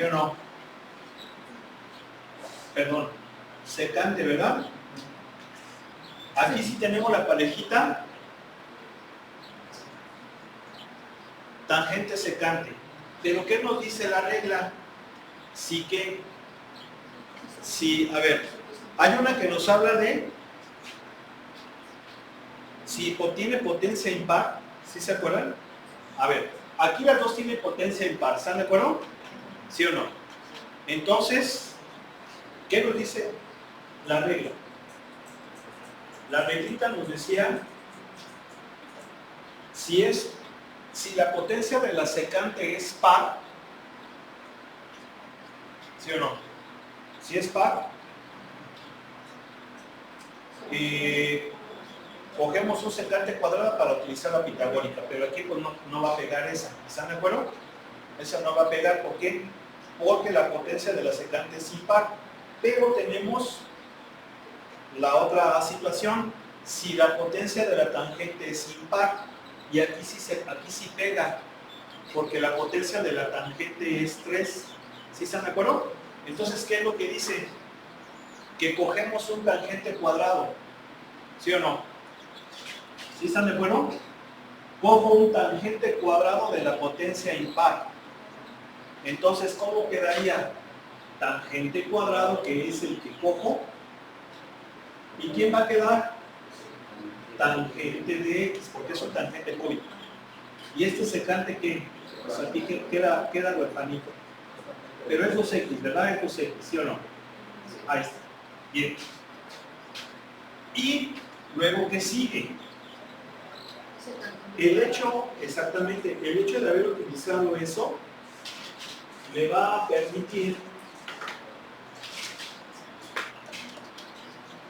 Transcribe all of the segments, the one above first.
¿Sí o no? Perdón, secante, ¿verdad? Aquí sí tenemos la parejita tangente secante. Pero ¿qué nos dice la regla? Sí que, sí, a ver, hay una que nos habla de si tiene potencia impar, ¿sí se acuerdan? A ver, aquí las dos tienen potencia impar, ¿están de acuerdo? ¿Sí o no? Entonces, ¿qué nos dice la regla? La reglita nos decía si la potencia de la secante es par, ¿sí o no? Si es par, cogemos un secante cuadrada para utilizar la pitagórica, pero aquí pues no va a pegar esa, ¿están de acuerdo? Esa no va a pegar, ¿por qué? Porque la potencia de la secante es impar, pero tenemos la otra situación, si la potencia de la tangente es impar, y aquí sí pega, porque la potencia de la tangente es 3, ¿sí están de acuerdo? Entonces, ¿qué es lo que dice? Que cogemos un tangente cuadrado, ¿sí o no? ¿Sí están de acuerdo? Cojo un tangente cuadrado de la potencia impar. Entonces, ¿cómo quedaría? Tangente cuadrado, que es el que cojo. ¿Y quién va a quedar? Tangente de x, porque es un tangente cúbico. ¿Y este secante qué? Pues aquí queda huerfanito. Pero es 2x, ¿verdad? Es 2x, ¿sí o no? Ahí está. Bien. Y luego, ¿qué sigue? El hecho, exactamente, el hecho de haber utilizado eso le va a permitir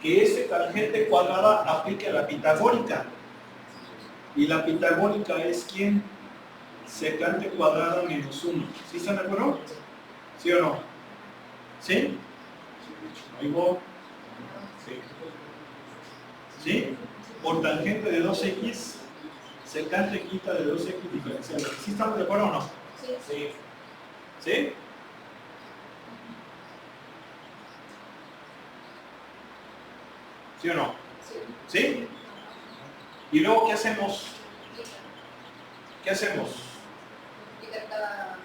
que ese tangente cuadrada aplique a la pitagórica. Y la pitagórica es ¿quién? Secante cuadrada menos 1. ¿Sí están de acuerdo? ¿Sí o no? ¿Sí? ¿Oigo? Sí. ¿Sí? Por tangente de 2x, secante quita de 2x diferencial. ¿Sí estamos de acuerdo o no? Sí. Sí. ¿Sí? ¿Sí o no? Sí. ¿Sí? Y luego, ¿qué hacemos? ¿Qué hacemos? Quitar cada...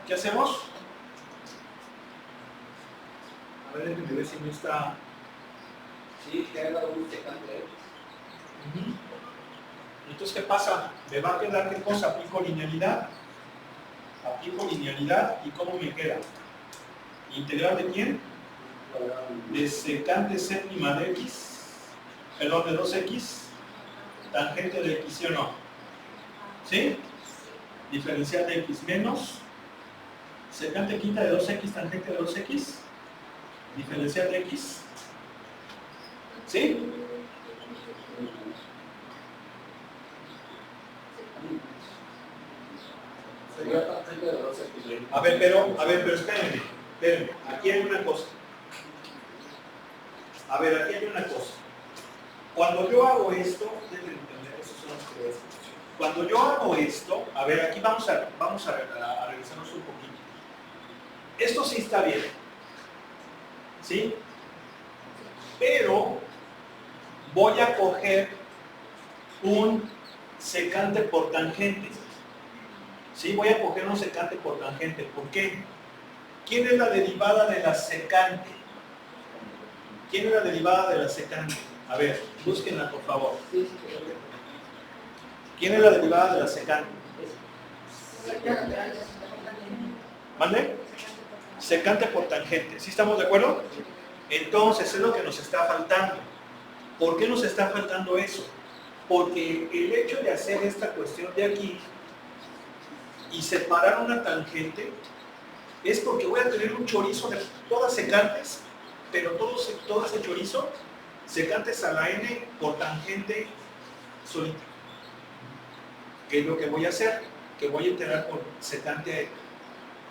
¿Qué hacemos? A ver, déjenme ver si no está... Sí, que haga un secante. Entonces, ¿qué pasa? Me va a quedar ¿qué cosa? Aplico linealidad. Aplico linealidad y ¿cómo me queda? ¿Integral de quién? De secante séptima de x, perdón, de 2x, tangente de x, ¿sí o no? ¿Sí? Diferencial de x menos secante quinta de 2x, tangente de 2x, diferencial de x. ¿Sí? Sería tangente de 2x. A ver, pero espérenme, aquí hay una cosa. A ver, aquí hay una cosa. Cuando yo hago esto, deben entender, esos son los que voy a hacer. Cuando yo hago esto, a ver, aquí vamos a revisarnos un poquito. Esto sí está bien, ¿sí? Pero voy a coger un secante por tangente. ¿Sí? Voy a coger un secante por tangente. ¿Por qué? ¿Quién es la derivada de la secante? ¿Quién es la derivada de la secante? A ver, búsquenla por favor. ¿Quién es la derivada de la secante? ¿Vale? Secante por tangente. ¿Sí estamos de acuerdo? Entonces es lo que nos está faltando. ¿Por qué nos está faltando eso? Porque el hecho de hacer esta cuestión de aquí y separar una tangente es porque voy a tener un chorizo de todas secantes, pero todo ese chorizo, secantes a la n por tangente solita. ¿Qué es lo que voy a hacer? Que voy a integrar por secante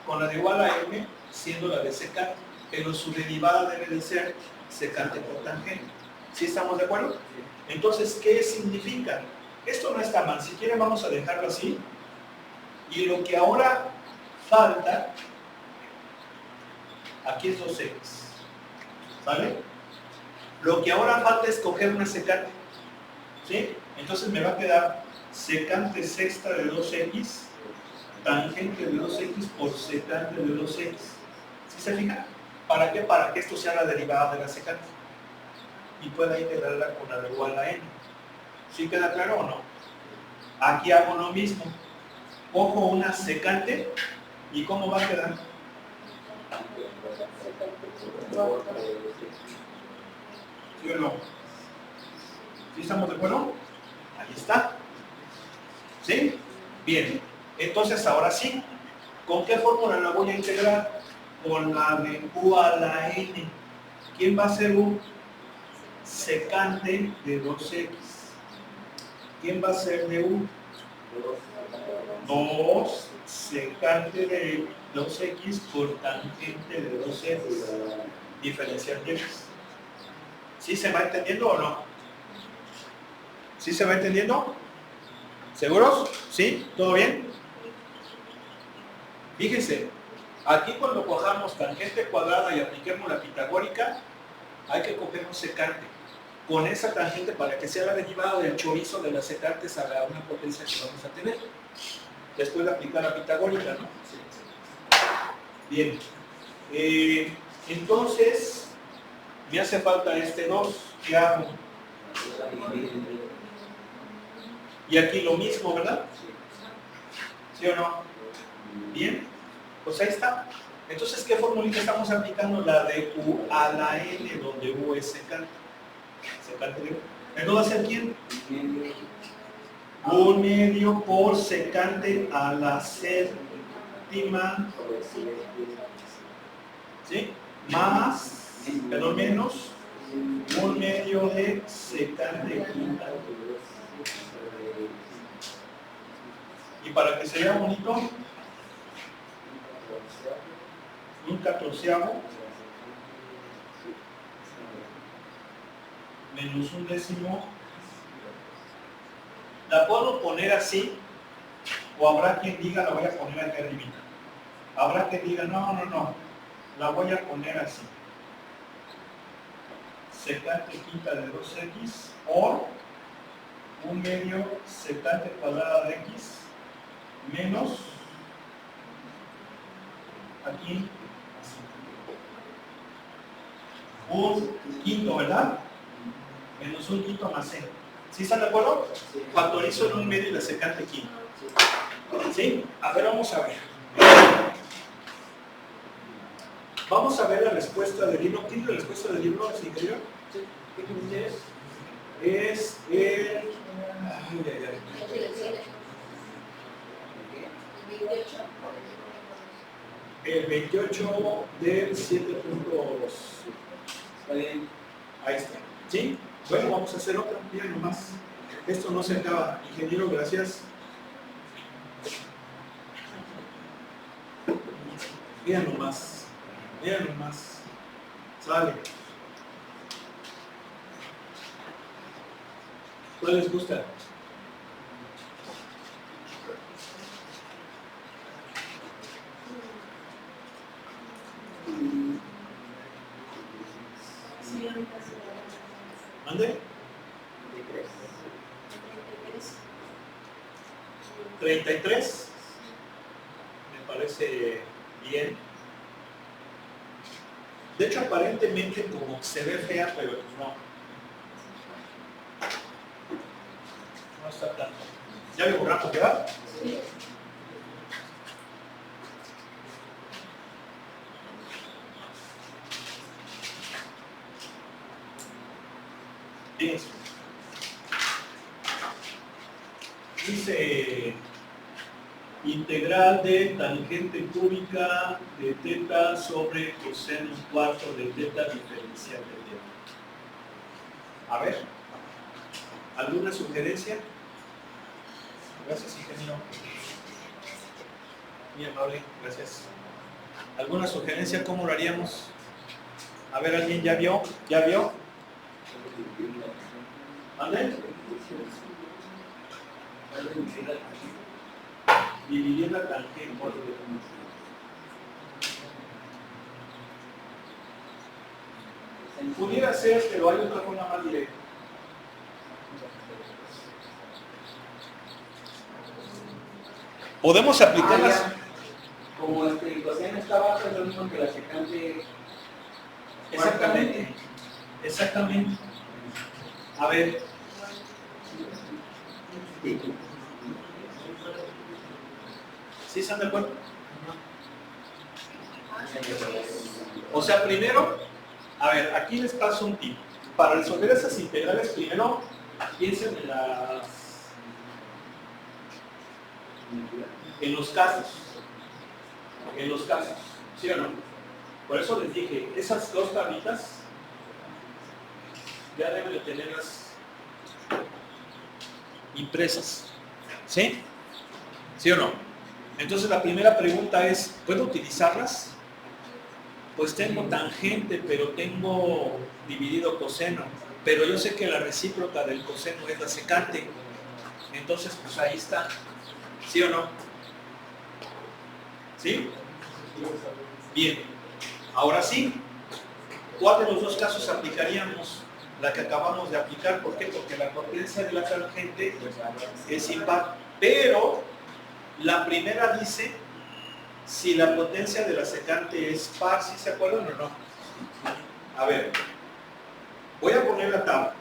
con la de igual a m, siendo la de secante, pero su derivada debe de ser secante por tangente. ¿Sí estamos de acuerdo? Entonces, ¿qué significa? Esto no está mal, si quieren vamos a dejarlo así. Y lo que ahora falta, aquí es 2x, ¿vale? Lo que ahora falta es coger una secante, ¿sí? Entonces me va a quedar secante sexta de 2x, tangente de 2x por secante de 2x. ¿Sí se fija? ¿Para qué? Para que esto sea la derivada de la secante y pueda integrarla con la igual a n. ¿Sí queda claro o no? Aquí hago lo mismo. Cojo una secante y ¿cómo va a quedar? ¿Sí o no? ¿Sí estamos de acuerdo? Ahí está. ¿Sí? Bien. Entonces ahora sí, ¿con qué fórmula la voy a integrar? Con la de u a la n. ¿Quién va a ser un secante de 2x? ¿Quién va a ser de u? 2 secante de 2x por tangente de 2x. Diferencial de x. ¿Sí se va entendiendo o no? ¿Sí se va entendiendo? ¿Seguros? ¿Sí? ¿Todo bien? Fíjense, aquí cuando cojamos tangente cuadrada y apliquemos la pitagórica, hay que coger un secante con esa tangente para que sea la derivada del chorizo de las secantes a una potencia que vamos a tener. Después de aplicar la pitagórica, ¿no? Bien. Entonces, me hace falta este 2. ¿Qué hago? Y aquí lo mismo, ¿verdad? ¿Sí o no? Bien. Pues ahí está. Entonces, ¿qué formulita estamos aplicando? La de u a la n, donde u es secante. Secante de u. ¿Esto va a ser quién? 1/2 por secante a la séptima. ¿Sí? Más, perdón, menos 1/2 de secante quinta. Y para que se vea bonito, un 14avo menos 1/10. La puedo poner así, o habrá quien diga la voy a poner aquí arriba. Habrá quien diga no, la voy a poner así. Secante quinta de 2x por 1/2 secante cuadrada de x menos aquí un quinto, ¿verdad? Menos un quinto más c. ¿Sí están de acuerdo? Factorizo en 1/2 y la secante quinto. ¿Sí? A ver, vamos a ver. Vamos a ver la respuesta del libro. ¿Tiene la respuesta del libro? ¿Sí, creo? Es el... El 28 del 7.2. Ahí está. ¿Sí? Bueno, vamos a hacer otra. Mira nomás. Esto no se acaba. Ingeniero, gracias. Mira nomás. Mira nomás. Sale. ¿Cuál les gusta? ¿Mande? 33. Me parece bien. De hecho, aparentemente como se ve fea, pero no. No está tanto. ¿Ya le borramos, verdad? Sí. Fíjense. Dice integral de tangente cúbica de teta sobre coseno cuarto de teta diferencial de teta. A ver, ¿alguna sugerencia? Gracias, ingeniero. Muy amable, gracias. ¿Alguna sugerencia? ¿Cómo lo haríamos? A ver, ¿alguien ya vio? ¿Ya vio? ¿Vale? Dividir la tangente. Pudiera ser, pero hay otra forma más directa. Podemos aplicarlas. Como el coseno está abajo, es lo mismo que la secante. Exactamente. Exactamente. A ver. ¿Sí están de acuerdo? O sea, primero, a ver, aquí les paso un tip. Para resolver esas integrales, primero piensen en los casos. En los casos, ¿sí o no? Por eso les dije, esas dos tablitas ya deben de tenerlas impresas. ¿Sí? ¿Sí o no? Entonces la primera pregunta es, ¿puedo utilizarlas? Pues tengo tangente, pero tengo dividido coseno. Pero yo sé que la recíproca del coseno es la secante. Entonces, pues ahí está. ¿Sí o no? ¿Sí? Bien. Ahora sí, ¿cuál de los dos casos aplicaríamos? La que acabamos de aplicar. ¿Por qué? Porque la potencia de la tangente es impar. Pero la primera dice si la potencia de la secante es par. ¿Sí se acuerdan o no? A ver, voy a poner la tabla.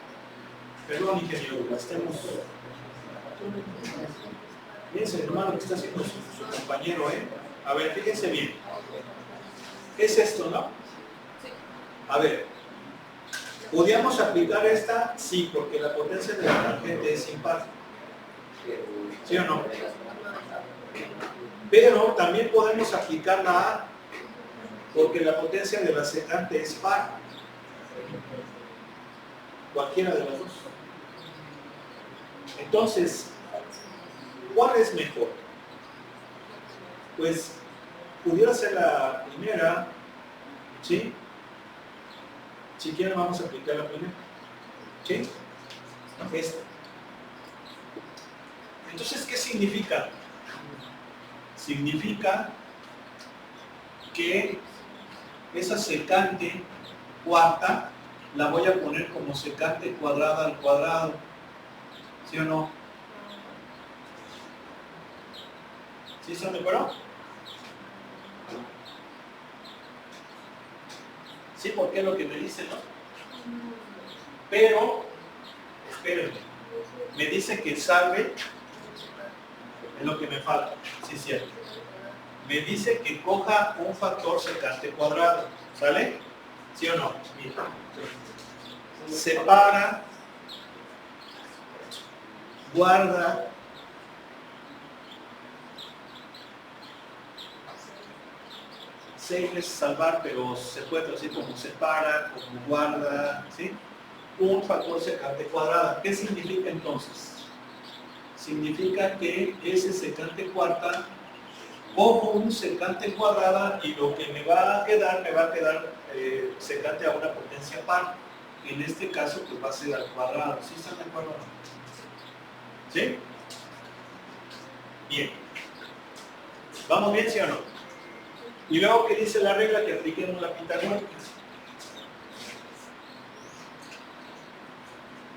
Perdón, ingeniero, la estemos. Fíjense, hermano, que está haciendo su compañero, ¿eh? A ver, fíjense bien. Es esto, ¿no? A ver, ¿podríamos aplicar esta? Sí, porque la potencia de la tangente es impar. ¿Sí o no? Pero también podemos aplicar la A, porque la potencia de la secante es par. Cualquiera de las dos. Entonces, ¿cuál es mejor? Pues, pudiera ser la primera, ¿sí? Si quieren vamos a aplicar la primera. ¿Sí? Esta. Entonces, ¿qué significa? Significa que esa secante cuarta la voy a poner como secante cuadrada al cuadrado. ¿Sí o no? ¿Sí están de acuerdo? Sí, porque es lo que me dice, ¿no? Pero, espérenme, me dice que salve es lo que me falta, sí es cierto. Me dice que coja un factor secante cuadrado, ¿sale? ¿Sí o no? Mira. Separa, guarda, save es salvar, pero se puede traducir como separa, como guarda, ¿sí? Un factor secante cuadrado. ¿Qué significa entonces? Significa que ese secante cuarta, cojo un secante cuadrada y lo que me va a quedar secante a una potencia par. En este caso, pues va a ser al cuadrado. ¿Sí están de acuerdo? ¿Sí? Bien. ¿Vamos bien, sí o no? Y luego, ¿qué dice la regla? Que apliquemos la pitagórica.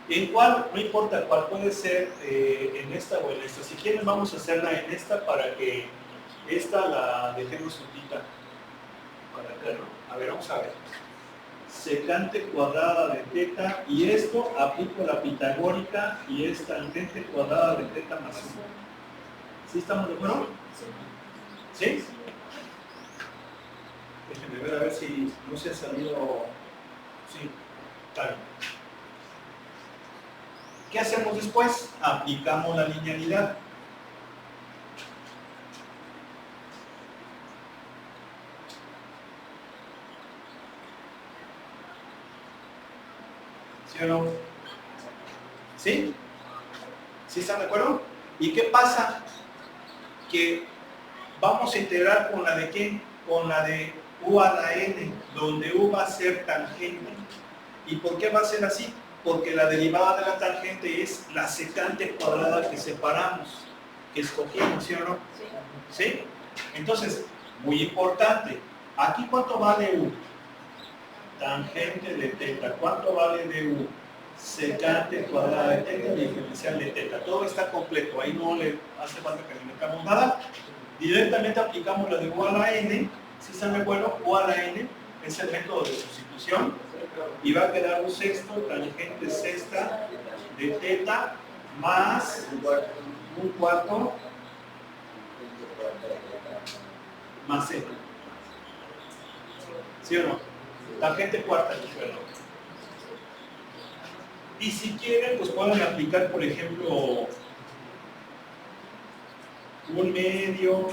¿En cuál? No importa cuál, puede ser en esta o en esta. Si quieren vamos a hacerla en esta para que esta la dejemos juntita. Para acá, ¿no? A ver, vamos a ver. Secante cuadrada de teta y esto aplico la pitagórica y es tangente cuadrada de teta más 1. ¿Sí estamos de acuerdo? ¿Sí? Déjenme ver a ver si no se ha salido. Sí, claro. ¿Qué hacemos después? Aplicamos la linealidad. ¿Sí o no? ¿Sí? ¿Sí están de acuerdo? ¿Y qué pasa? Que vamos a integrar con la de ¿qué? Con la de U a la N, donde U va a ser tangente. ¿Y por qué va a ser así? Porque la derivada de la tangente es la secante cuadrada que separamos, que escogimos, ¿sí o no? ¿Sí? Entonces, muy importante, ¿aquí cuánto vale U? Tangente de teta. ¿Cuánto vale de U? Secante cuadrada de teta, diferencial de teta. Todo está completo, ahí no le hace falta que le metamos nada. Directamente aplicamos la de U a la N, si están de acuerdo, U a la N es el método de sustitución y va a quedar un sexto tangente sexta de teta más un cuarto más Z. ¿Sí o no? Tangente cuarta, recuerdo. Y si quieren, pues pueden aplicar, por ejemplo, un medio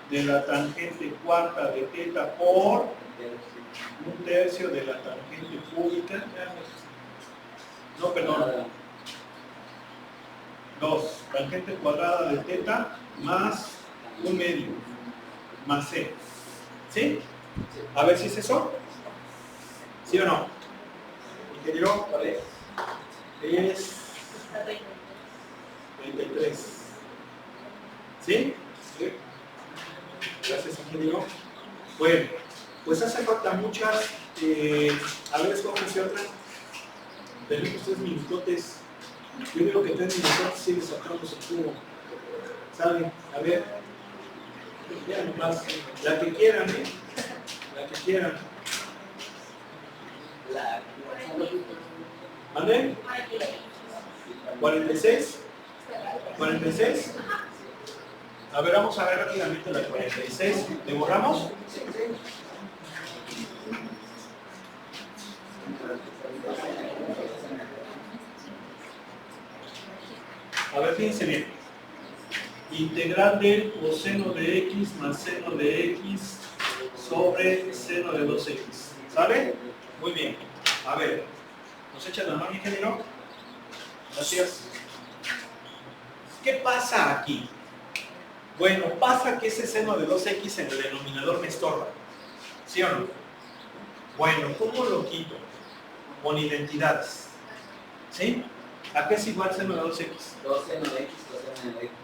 de la tangente cuarta de teta por un tercio de la tangente cúbica. No, perdón. 2. Tangente cuadrada de teta más un medio más C. ¿Sí? A ver si es eso. ¿Sí o no? Ingeniero, ¿cuál es? Es 33. ¿Sí? Sí. Gracias, ingeniero. Bueno, pues hace falta muchas. A ver, escógense otra. Tenemos 3 minutotes. Yo digo que 3 minutotes sigue sacamos el cubo. ¿Saben? A ver. Ya nomás. La que quieran, ¿eh? La que quieran. ¿Mande? 46. 46. A ver, vamos a ver rápidamente la 46. ¿Le borramos? A ver, fíjense bien. Integral del coseno de x más seno de x sobre seno de 2x. ¿Sale? Muy bien. A ver, ¿nos echan la mano, ingeniero? Gracias. ¿Qué pasa aquí? Bueno, pasa que ese seno de 2x en el denominador me estorba. ¿Sí o no? Bueno, ¿cómo lo quito? Con identidades. ¿Sí? ¿A qué es igual seno de 2x? 2 seno de x, coseno de x.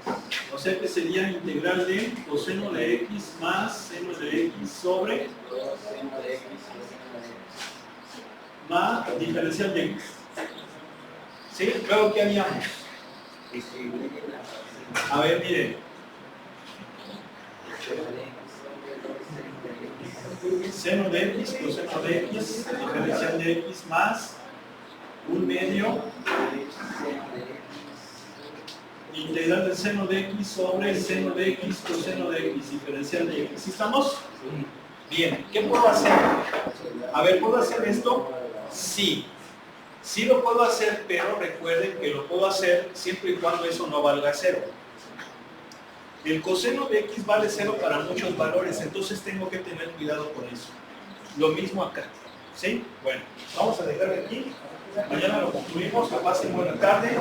O sea que sería integral de coseno de x más seno de x sobre 2 seno de x, coseno de x. más diferencial de x. ¿Sí? Luego, ¿qué haríamos? A ver, miren. Seno de x, coseno de x, diferencial de x más un medio integral del seno de x sobre el seno de x, coseno de x, diferencial de x. ¿Sí estamos? Bien, ¿qué puedo hacer? A ver, ¿puedo hacer esto? Sí. Sí lo puedo hacer, pero recuerden que lo puedo hacer siempre y cuando eso no valga 0. El coseno de x vale 0 para muchos valores, entonces tengo que tener cuidado con eso. Lo mismo acá. ¿Sí? Bueno, vamos a dejar aquí. Mañana lo concluimos. Que pasen buena tarde.